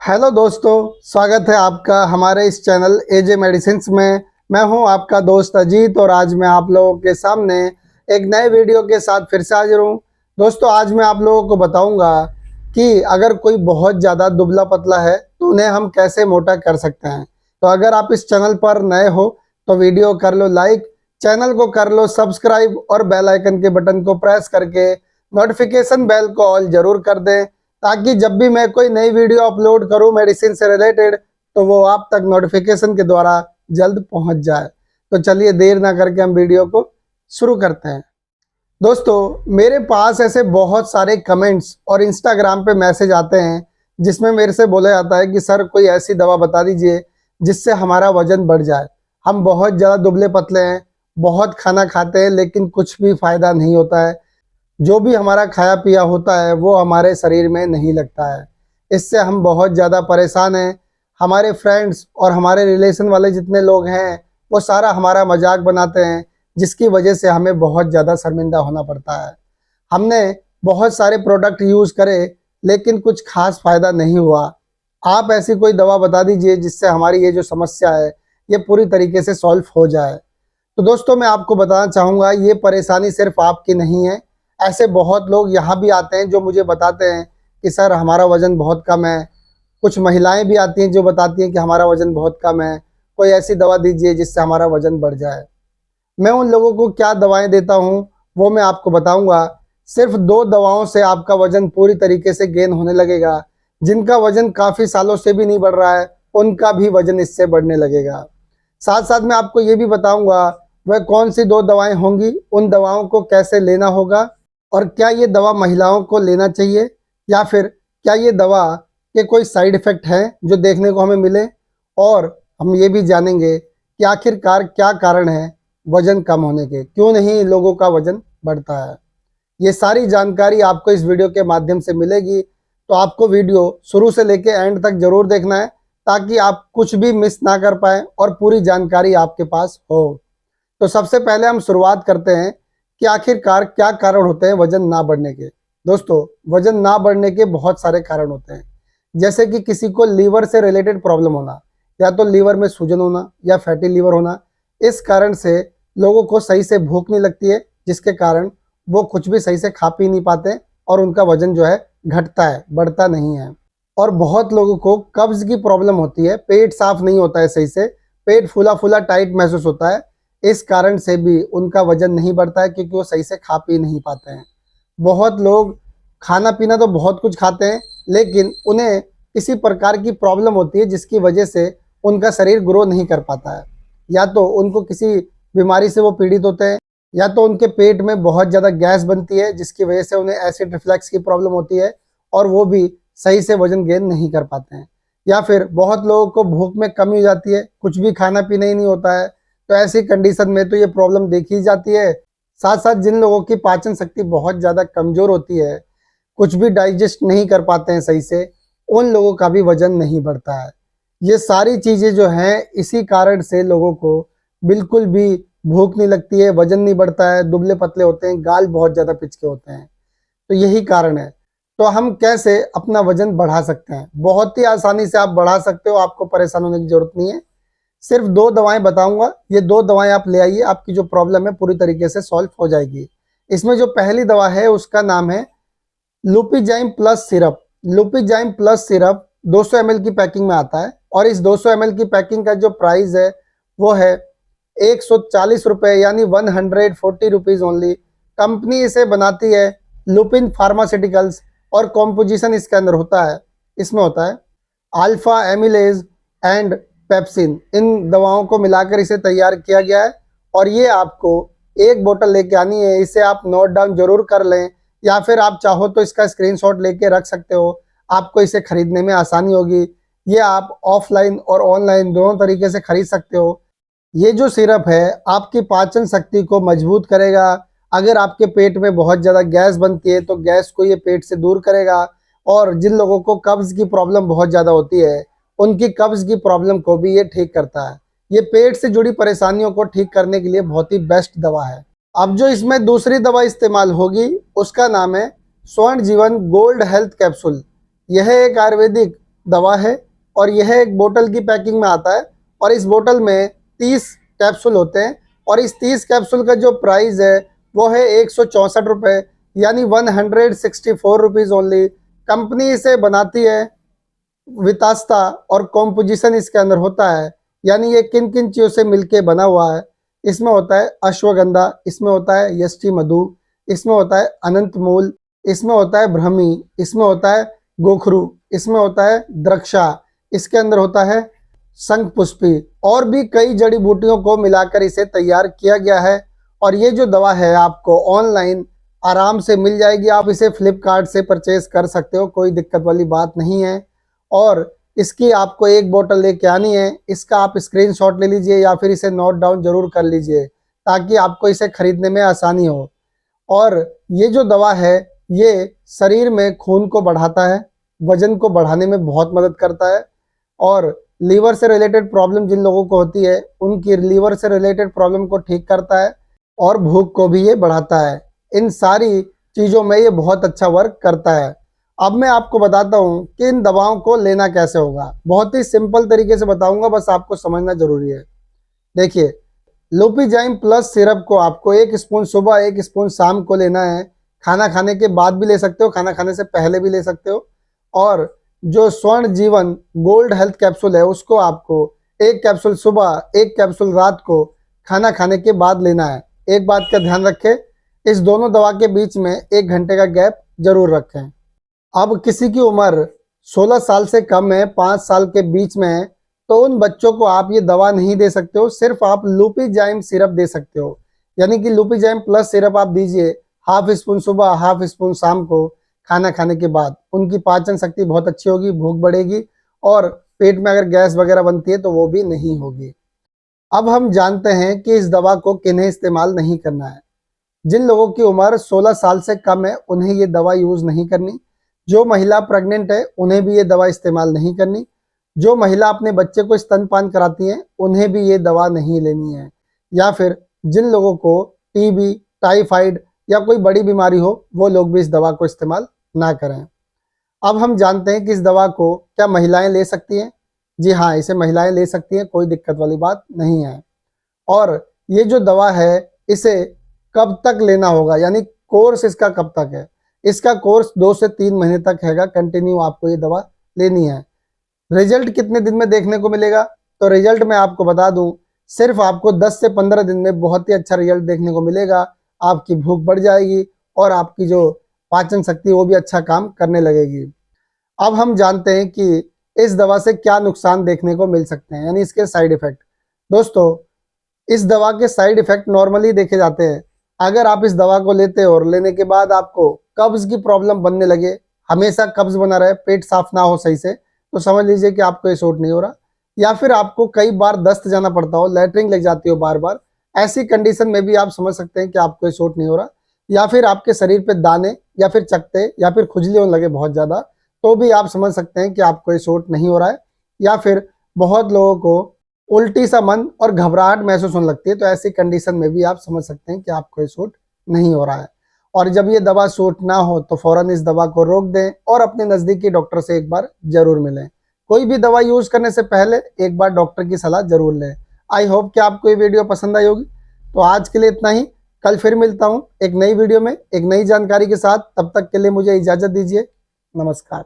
Hello दोस्तों, स्वागत है आपका हमारे इस चैनल एजे मेडिसिन्स में। मैं हूं आपका दोस्त अजीत और आज मैं आप लोगों के सामने एक नए वीडियो के साथ फिर से हाजिर हूं। दोस्तों, आज मैं आप लोगों को बताऊंगा कि अगर कोई बहुत ज़्यादा दुबला पतला है तो उन्हें हम कैसे मोटा कर सकते हैं। तो अगर आप इस चैनल पर नए हो तो वीडियो कर लो लाइक, चैनल को कर लो सब्सक्राइब और बेल आइकन के बटन को प्रेस करके नोटिफिकेशन बेल को ऑल जरूर कर दें, ताकि जब भी मैं कोई नई वीडियो अपलोड करूं मेडिसिन से रिलेटेड तो वो आप तक नोटिफिकेशन के द्वारा जल्द पहुंच जाए। तो चलिए देर ना करके हम वीडियो को शुरू करते हैं। दोस्तों, मेरे पास ऐसे बहुत सारे कमेंट्स और इंस्टाग्राम पे मैसेज आते हैं जिसमें मेरे से बोला जाता है कि सर कोई ऐसी दवा बता दीजिए जिससे हमारा वजन बढ़ जाए। हम बहुत ज़्यादा दुबले पतले हैं, बहुत खाना खाते हैं लेकिन कुछ भी फ़ायदा नहीं होता है। जो भी हमारा खाया पिया होता है वो हमारे शरीर में नहीं लगता है। इससे हम बहुत ज़्यादा परेशान हैं। हमारे फ्रेंड्स और हमारे रिलेशन वाले जितने लोग हैं वो सारा हमारा मजाक बनाते हैं, जिसकी वजह से हमें बहुत ज़्यादा शर्मिंदा होना पड़ता है। हमने बहुत सारे प्रोडक्ट यूज़ करे लेकिन कुछ खास फ़ायदा नहीं हुआ। आप ऐसी कोई दवा बता दीजिए जिससे हमारी ये जो समस्या है ये पूरी तरीके से सॉल्व हो जाए। तो दोस्तों, मैं आपको बताना चाहूँगा ये परेशानी सिर्फ आपकी नहीं है। ऐसे बहुत लोग यहाँ भी आते हैं जो मुझे बताते हैं कि सर हमारा वज़न बहुत कम है। कुछ महिलाएं भी आती हैं जो बताती हैं कि हमारा वज़न बहुत कम है, कोई ऐसी दवा दीजिए जिससे हमारा वज़न बढ़ जाए। मैं उन लोगों को क्या दवाएं देता हूँ वो मैं आपको बताऊँगा। सिर्फ 2 दवाओं से आपका वज़न पूरी तरीके से गेन होने लगेगा। जिनका वज़न काफ़ी सालों से भी नहीं बढ़ रहा है उनका भी वज़न इससे बढ़ने लगेगा। साथ साथ मैं आपको ये भी बताऊँगा वह कौन सी 2 दवाएं होंगी, उन दवाओं को कैसे लेना होगा और क्या ये दवा महिलाओं को लेना चाहिए या फिर क्या ये दवा के कोई साइड इफ़ेक्ट हैं जो देखने को हमें मिले। और हम ये भी जानेंगे कि आखिरकार क्या कारण है वज़न कम होने के, क्यों नहीं लोगों का वज़न बढ़ता है। ये सारी जानकारी आपको इस वीडियो के माध्यम से मिलेगी, तो आपको वीडियो शुरू से लेके एंड तक ज़रूर देखना है ताकि आप कुछ भी मिस ना कर पाएँ और पूरी जानकारी आपके पास हो। तो सबसे पहले हम शुरुआत करते हैं कि आखिरकार क्या कारण होते हैं वजन ना बढ़ने के। दोस्तों, वजन ना बढ़ने के बहुत सारे कारण होते हैं, जैसे कि किसी को लीवर से रिलेटेड प्रॉब्लम होना, या तो लीवर में सूजन होना या फैटी लीवर होना। इस कारण से लोगों को सही से भूख नहीं लगती है, जिसके कारण वो कुछ भी सही से खा पी नहीं पाते और उनका वजन जो है घटता है, बढ़ता नहीं है। और बहुत लोगों को कब्ज की प्रॉब्लम होती है, पेट साफ नहीं होता है सही से, पेट फूला फूला टाइट महसूस होता है। इस कारण से भी उनका वजन नहीं बढ़ता है क्योंकि वो सही से खा पी नहीं पाते हैं। बहुत लोग खाना पीना तो बहुत कुछ खाते हैं लेकिन उन्हें किसी प्रकार की प्रॉब्लम होती है जिसकी वजह से उनका शरीर ग्रो नहीं कर पाता है। या तो उनको किसी बीमारी से वो पीड़ित होते हैं, या तो उनके पेट में बहुत ज़्यादा गैस बनती है जिसकी वजह से उन्हें एसिड रिफ्लक्स की प्रॉब्लम होती है और वो भी सही से वजन गेन नहीं कर पाते हैं। या फिर बहुत लोगों को भूख में कमी हो जाती है, कुछ भी खाना पीना ही नहीं होता है, तो ऐसी कंडीशन में तो ये प्रॉब्लम देखी जाती है। साथ साथ जिन लोगों की पाचन शक्ति बहुत ज़्यादा कमज़ोर होती है, कुछ भी डाइजेस्ट नहीं कर पाते हैं सही से, उन लोगों का भी वजन नहीं बढ़ता है। ये सारी चीज़ें जो हैं इसी कारण से लोगों को बिल्कुल भी भूख नहीं लगती है, वजन नहीं बढ़ता है, दुबले पतले होते हैं, गाल बहुत ज़्यादा पिचके होते हैं। तो यही कारण है। तो हम कैसे अपना वजन बढ़ा सकते हैं? बहुत ही आसानी से आप बढ़ा सकते हो, आपको परेशान होने की ज़रूरत नहीं है। सिर्फ 2 दवाएं बताऊंगा, ये 2 दवाएं आप ले आइए, आपकी जो प्रॉब्लम है पूरी तरीके से सॉल्व हो जाएगी। इसमें जो पहली दवा है उसका नाम है Lupizyme plus syrup. Lupizyme plus syrup 200 ml की पैकिंग में आता है और इस 200 ml की पैकिंग का जो प्राइस है वो है 140 रुपये, यानी 140 रुपीज़ ओनली। कंपनी इसे बनाती है लुपिन फार्मास्यूटिकल्स और कॉम्पोजिशन इसके अंदर होता है, इसमें होता है अल्फा एमिलेज एंड पेप्सिन। इन दवाओं को मिलाकर इसे तैयार किया गया है और ये आपको एक बोतल लेके आनी है। इसे आप नोट डाउन जरूर कर लें या फिर आप चाहो तो इसका स्क्रीनशॉट लेके रख सकते हो, आपको इसे खरीदने में आसानी होगी। ये आप ऑफलाइन और ऑनलाइन दोनों तरीके से खरीद सकते हो। ये जो सिरप है आपकी पाचन शक्ति को मजबूत करेगा। अगर आपके पेट में बहुत ज़्यादा गैस बनती है तो गैस को ये पेट से दूर करेगा। और जिन लोगों को कब्ज़ की प्रॉब्लम बहुत ज़्यादा होती है उनकी कब्ज़ की प्रॉब्लम को भी ये ठीक करता है। ये पेट से जुड़ी परेशानियों को ठीक करने के लिए बहुत ही बेस्ट दवा है। अब जो इसमें दूसरी दवा इस्तेमाल होगी उसका नाम है स्वर्ण जीवन गोल्ड हेल्थ कैप्सूल। यह एक आयुर्वेदिक दवा है और यह एक बोतल की पैकिंग में आता है और इस बोतल में 30 कैप्सूल होते हैं और इस 30 कैप्सूल का जो प्राइस है वो है 164 रुपये, यानी 164 रुपीज़ ओनली। कंपनी इसे बनाती है वितास्ता और कॉम्पोजिशन इसके अंदर होता है, यानी ये किन किन चीज़ों से मिलके बना हुआ है। इसमें होता है अश्वगंधा, इसमें होता है यष्टि मधु, इसमें होता है अनंत मूल, इसमें होता है ब्रह्मी, इसमें होता है गोखरू, इसमें होता है द्रक्षा, इसके अंदर होता है शंख पुष्पी और भी कई जड़ी बूटियों को मिलाकर इसे तैयार किया गया है। और ये जो दवा है आपको ऑनलाइन आराम से मिल जाएगी, आप इसे फ्लिपकार्ट से परचेज कर सकते हो, कोई दिक्कत वाली बात नहीं है। और इसकी आपको एक बोतल लेके आनी है, इसका आप स्क्रीनशॉट ले लीजिए या फिर इसे नोट डाउन जरूर कर लीजिए ताकि आपको इसे खरीदने में आसानी हो। और ये जो दवा है ये शरीर में खून को बढ़ाता है, वजन को बढ़ाने में बहुत मदद करता है और लीवर से रिलेटेड प्रॉब्लम जिन लोगों को होती है उनकी लीवर से रिलेटेड प्रॉब्लम को ठीक करता है और भूख को भी ये बढ़ाता है। इन सारी चीज़ों में ये बहुत अच्छा वर्क करता है। अब मैं आपको बताता हूँ कि इन दवाओं को लेना कैसे होगा। बहुत ही सिंपल तरीके से बताऊंगा, बस आपको समझना जरूरी है। देखिए, लुपिजाइम प्लस सिरप को आपको 1 स्पून सुबह 1 स्पून शाम को लेना है। खाना खाने के बाद भी ले सकते हो, खाना खाने से पहले भी ले सकते हो। और जो स्वर्ण जीवन गोल्ड हेल्थ कैप्सूल है उसको आपको 1 कैप्सूल सुबह 1 कैप्सूल रात को खाना खाने के बाद लेना है। एक बात का ध्यान रखें, इस दोनों दवा के बीच में 1 घंटे का गैप जरूर रखें। अब किसी की उम्र 16 साल से कम है, 5 साल के बीच में है, तो उन बच्चों को आप ये दवा नहीं दे सकते हो, सिर्फ आप लुपिजाइम सिरप दे सकते हो। यानी कि लुपिजाइम प्लस सिरप आप दीजिए, हाफ स्पून सुबह हाफ स्पून शाम को खाना खाने के बाद। उनकी पाचन शक्ति बहुत अच्छी होगी, भूख बढ़ेगी और पेट में अगर गैस वगैरह बनती है तो वो भी नहीं होगी। अब हम जानते हैं कि इस दवा को किन्हें इस्तेमाल नहीं करना है। जिन लोगों की उम्र 16 साल से कम है उन्हें ये दवा यूज नहीं करनी। जो महिला प्रेग्नेंट है उन्हें भी ये दवा इस्तेमाल नहीं करनी। जो महिला अपने बच्चे को स्तनपान कराती हैं उन्हें भी ये दवा नहीं लेनी है। या फिर जिन लोगों को टीबी, टाइफाइड या कोई बड़ी बीमारी हो वो लोग भी इस दवा को इस्तेमाल ना करें। अब हम जानते हैं कि इस दवा को क्या महिलाएं ले सकती हैं। जी हाँ, इसे महिलाएं ले सकती हैं, कोई दिक्कत वाली बात नहीं है। और ये जो दवा है इसे कब तक लेना होगा, यानी कोर्स इसका कब तक है। इसका कोर्स 2 से 3 महीने तक हैगा, कंटिन्यू आपको ये दवा लेनी है। रिजल्ट कितने दिन में देखने को मिलेगा, तो रिजल्ट मैं आपको बता दूं, सिर्फ आपको 10 से 15 दिन में बहुत ही अच्छा रिजल्ट देखने को मिलेगा। आपकी भूख बढ़ जाएगी और आपकी जो पाचन शक्ति वो भी अच्छा काम करने लगेगी। अब हम जानते हैं कि इस दवा से क्या नुकसान देखने को मिल सकते हैं, यानी इसके साइड इफेक्ट। दोस्तों, इस दवा के साइड इफेक्ट नॉर्मली देखे जाते हैं। अगर आप इस दवा को लेते हो और लेने के बाद आपको कब्ज की प्रॉब्लम बनने लगे, हमेशा कब्ज बना रहे, पेट साफ ना हो सही से, तो समझ लीजिए कि आपको ये सूट नहीं हो रहा। या फिर आपको कई बार दस्त जाना पड़ता हो, लैटरिन लग जाती हो बार बार, ऐसी कंडीशन में भी आप समझ सकते हैं कि आपको ये सूट नहीं हो रहा। या फिर आपके शरीर पे दाने या फिर चकते या फिर खुजली होने लगे बहुत ज़्यादा, तो भी आप समझ सकते हैं कि आपको ये सूट नहीं हो रहा है। या फिर बहुत लोगों को उल्टी सा मन और घबराहट महसूस होने लगती है, तो ऐसी कंडीशन में भी आप समझ सकते हैं कि आपको ये सूट नहीं हो रहा है। और जब ये दवा सूट ना हो तो फौरन इस दवा को रोक दें और अपने नज़दीकी डॉक्टर से एक बार जरूर मिलें। कोई भी दवा यूज करने से पहले एक बार डॉक्टर की सलाह जरूर लें। आई होप कि आपको ये वीडियो पसंद आई होगी। तो आज के लिए इतना ही, कल फिर मिलता हूँ एक नई वीडियो में एक नई जानकारी के साथ। तब तक के लिए मुझे इजाज़त दीजिए। नमस्कार।